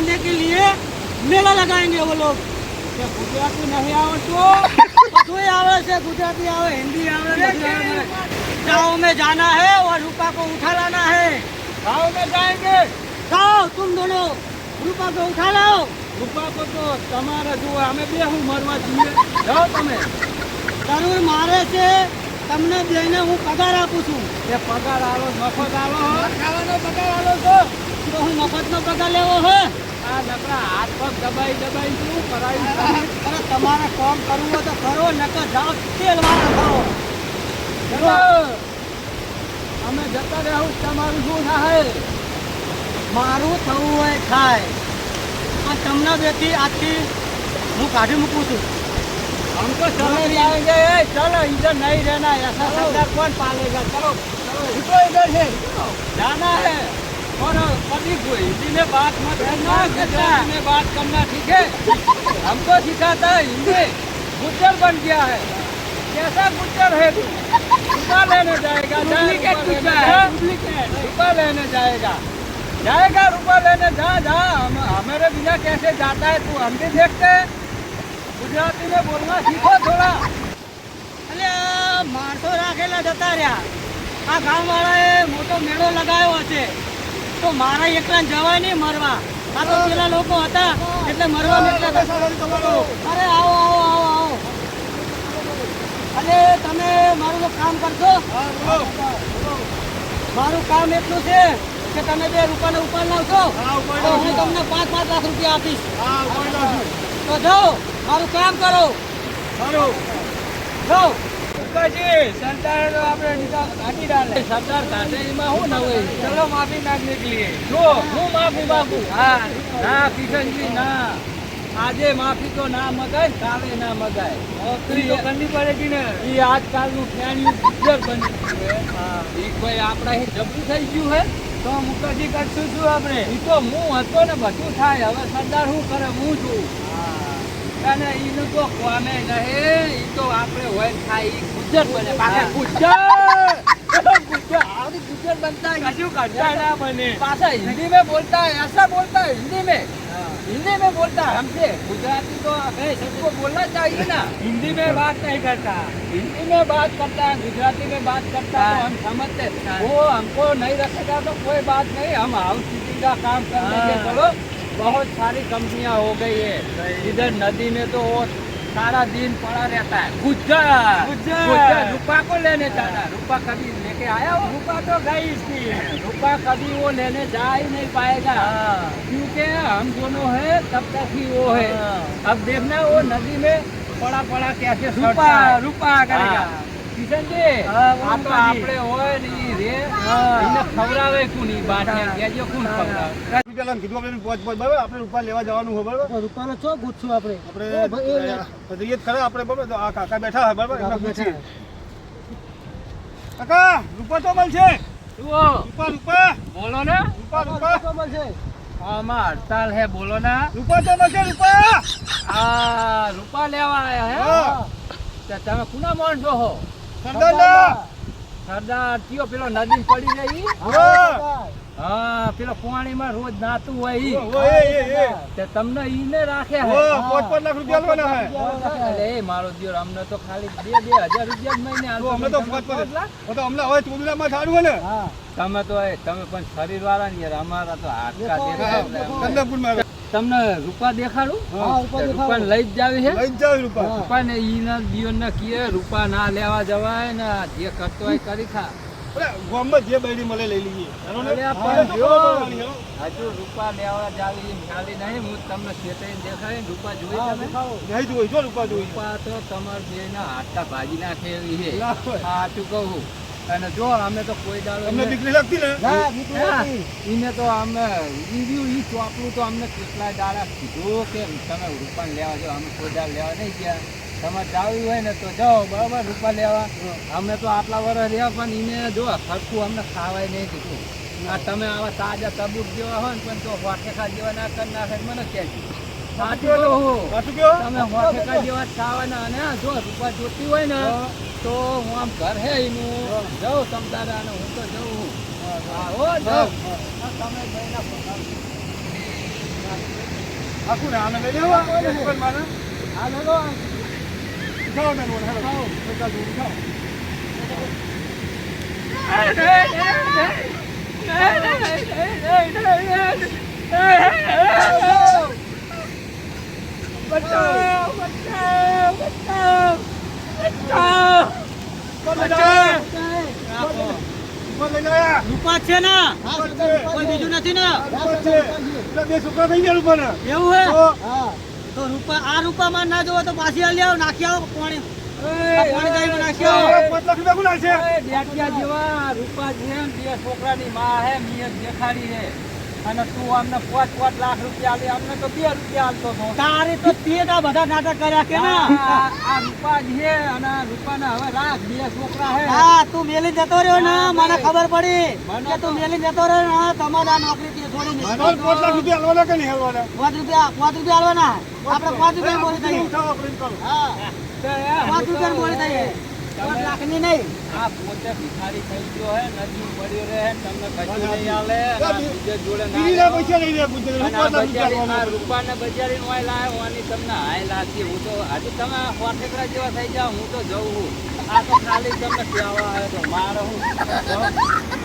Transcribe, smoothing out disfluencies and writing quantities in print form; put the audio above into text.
मनाने के लिए मेला लगाएंगे वो लोग। गुजराती नहीं आवे तो आवे से गुजराती आवे हिंदी आवे। गाँव में जाना है और रूपा को उठा लाना है। गाँव में जाएंगे। जाओ तुम दोनों रूपा को उठा लाओ। रूपा को तो તમારે જો અમે બે હું મરવા છીએ જાઓ તમે જરૂર મારે છે તમને બેને હું પગાર આપું છું એ પગાર આલો મફત આલો ખાવાનો પગાર આલો તો હું મફતનો પગાર લેવો હે આ નકરા હાથ પગ દબાઈ દબાઈ શું કરાવી અરે તમારે કામ કરવું હોય તો કરો નકર જાઓ તેલ વાળા ખાઓ ચલો અમે જતા રહું તમારું શું થાય મારું થવું હોય થાય આ તમને બેથી આજથી હું કાઢી મૂકું છું हमको चले जाएंगे चलो इधर नहीं रहना ऐसा सरदार कौन पालेगा चलो चलो इधर से जाना है और कभी कोई हिंदी में बात मत करना गुजराती में बात करना ठीक है हमको सिखाता है हिंदी गुज्जर बन गया है कैसा गुज्जर है तू रुपा लेने जाएगा रुपा लेने जाएगा जाएगा रुपा लेने जा जा हमारे बिना कैसे जाता है तू हम भी देखते हैं गुजराती में बोलना सीखो थोड़ा अरे माणસો રાખેલા જતા રહ્યા આ ગામવાળાએ મોટો મેળો લગાવ્યો હશે તો મારા એકલા જવાય નહીં મરવા આ તો પેલા લોકો હતા એટલે મરવા નીકળ્યા અરે આવો આવો આવો આવો અરે તમે મારું કામ કરશો મારું કામ એટલું છે કે તમે બે રૂપિયાને ઉપર લાવશો તો હું તમને 5-5 લાખ રૂપિયા આપીશ તો જાઓ મારું કામ કરો સારું જાઓ ઉકાજી સરદાર તો આપણે કાઢી ડાલે સરદાર કાઢે એમાં શું ના હોય ચલો માફી માંગને કે लिए જો હું માફી માંગુ હા ના કિશનજી ना આજે માફી તો ના મગાય કાલે ના મગાય નોકરી તો કરવી પડેगी ને એ આજકાલનું ફેણિયું ગુજર બની ગયું છે હા એક ભાઈ આપણા અહીં જબરું થઈ ગયું હે તો મુકાજી કરશું શું આપણે એ તો હું હતો ને બધું થાય હવે સરદાર શું કરે હું છું અને ઈનું તો કોમે નહે ઈ તો આપણે હોય થાય ઈ ગુજર બને પાછા गुज्जर आदि गुज्जर बनता है कशु करता ना बने पासा हिंदी में बोलता है ऐसा बोलता है हिंदी में बोलता है हमसे गुजराती तो सबको बोलना चाहिए ना हिंदी में बात नहीं करता हिंदी में बात करता है गुजराती में बात करता है तो हम समझते वो हमको नहीं रखेगा तो कोई बात नहीं हम हाउस कीपिंग का काम कर लेंगे चलो बहुत सारी कंपनियां हो गई है इधर नदी में तो वो सारा दिन पड़ा रहता है गुज्जर रूपा को लेने जाना रूपा कभी लेके आया हो रूपा तो गई इसकी है रूपा कभी वो लेने जा ही नहीं पाएगा क्योंकि हम दोनों है तब तक ही वो है अब देखना वो नदी में पड़ा पड़ा कैसे रूपा करेगा કિશનજી આ તો આપણે હોય ને ઈ રે એને ખવરાવે કોની બાટે કેજો કોણ ખવરાવે પેલા કીધું આપણે પોચ બરાબર આપણે રૂપા લેવા જવાનું હોય બરાબર રૂપાનો ચો ગુચ્છું આપણે એ ખરા આપણે બરાબર આ કાકા બેઠા હે બરાબર એમને પૂછીએ કાકા રૂપા તો મળશે રૂપા રૂપા બોલો ને રૂપા તો મળશે આમાં હડતાલ હે બોલો ના રૂપા તો મળશે રૂપા આ રૂપા લેવા આયા હે તમે કોના માણસો હો સરદાર કયો પેલો નદી પડી રહી હા પેલો પાણી માં રોજ નાતું હોય તે તમને ઈને રાખે હે 5 લાખ રૂપિયા આલવાના હે એ મારો દિયોર અમને તો ખાલી 2,000 રૂપિયા જ મહિને આલતો અમને તો 5 લાખ તો અમને હવે ચોદલામાં થાડું હે ને તમે તો તમે પણ શરીર વાળા ને યાર અમારા તો હાડકા દેખાય ચંદ્રપુરમાં તમને રૂપા દેખાડું રૂપા લઈ જ જાવી છે લઈ જ જાવી રૂપા ને ઈના જીવન ના કીએ રૂપા ના લેવા જવાય ને જે કરતો હોય કરી ખા ગામમાં જે બૈરી મળે લઈ લઈએ હજુ રૂપા લેવા જાવી ખાલી નહીં હું તમને ખેતરી દેખાય રૂપા જોઈ તમે નહીં જોઈ જો રૂપા તો તમાર બે ના હાથા ભાજી નાખે એવી છે સાચું કહું અને જો અમે તો કોઈ દાડો અમને દીકરી લાગતી ને ના દીકરી લાગતી ઈને તો અમે ઈવ્યુ ઈ ચોપલું તો અમને કેટલા દાડા કીધું કે તમે રૂપા લેવા જાવ અમે કોઈ દાડ લેવા નહીં ગયા તમારે જાવું હોય ને તો જાઓ બરાબર રૂપા લેવા અમે તો આટલા વર્ષ રહ્યા પણ ઈને જો ખર્ચું અમને ખાવાય નહીં દીધું આ તમે આવા તાજા તબૂક જેવા હોય ને પણ તો હોઠેખા જેવા ના કરી નાખે મને કહેજો સાચું તમે હોઠેખા જેવા ખાવાના અને જો રૂપા જોતી હોય ને તો હું આમ ઘર હે એનું જાઉં તમ તારા અને હું તો જઉં તમે આખું ને આને લઈ લેવા દુકાન માં આ લેલો જાઓ ને હેલો જાઓ પૈસા દૂર જાઓ રૂપા છે ને કોઈ બીજું નથી ને બે છોકરા થઈ ગયા રૂપાના એવું હે તો રૂપા આ રૂપામાં ના જોવો તો પાછી આલી આવો નાખી આવો પાણી પાણી નાખી આવો 5 લાખ રૂપિયા ગુના છે ડેટિયા જેવા રૂપા છે ને બે છોકરાની માં હે મિયત દેખાડી હે અને તું અમને 5 લાખ રૂપિયા આલી અમને તો 2 રૂપિયા આલતો તો તારી તો તે બધા નાટક કર્યા કે ના આ રૂપા છે અને રૂપાના હવે રાખ બે છોકરા હે હા તું મેલી જતો રહ્યો ને મને ખબર પડી કે તું મેલી જતો રહ્યો ને તમારા નોકરી તે છોડીને 5 લાખ રૂપિયા આલવાના કે નહીં આલવાના 5 રૂપિયા આલવાના આપણે 5 રૂપિયા બોલી દઈએ ઉઠાવો પ્રિન્ટ કરો હા 5 રૂપિયા બોલી દઈએ 5 લાખની નહીં આ પોતે ભિખારી થઈ ગયો હે નદી પડ્યો રહે તમને કશું નહીં આલે અને બીજે જોડે બીજા પૈસા લઈ લે પૂછે રૂપાને બજારી નો લાયો ઓની તમને હાય લાગી હું તો આજે તમે ફોટેકડા જેવા થઈ જાવ હું તો જઉં હું આ તો ખાલી તમને કહેવા આવે તો મારે હું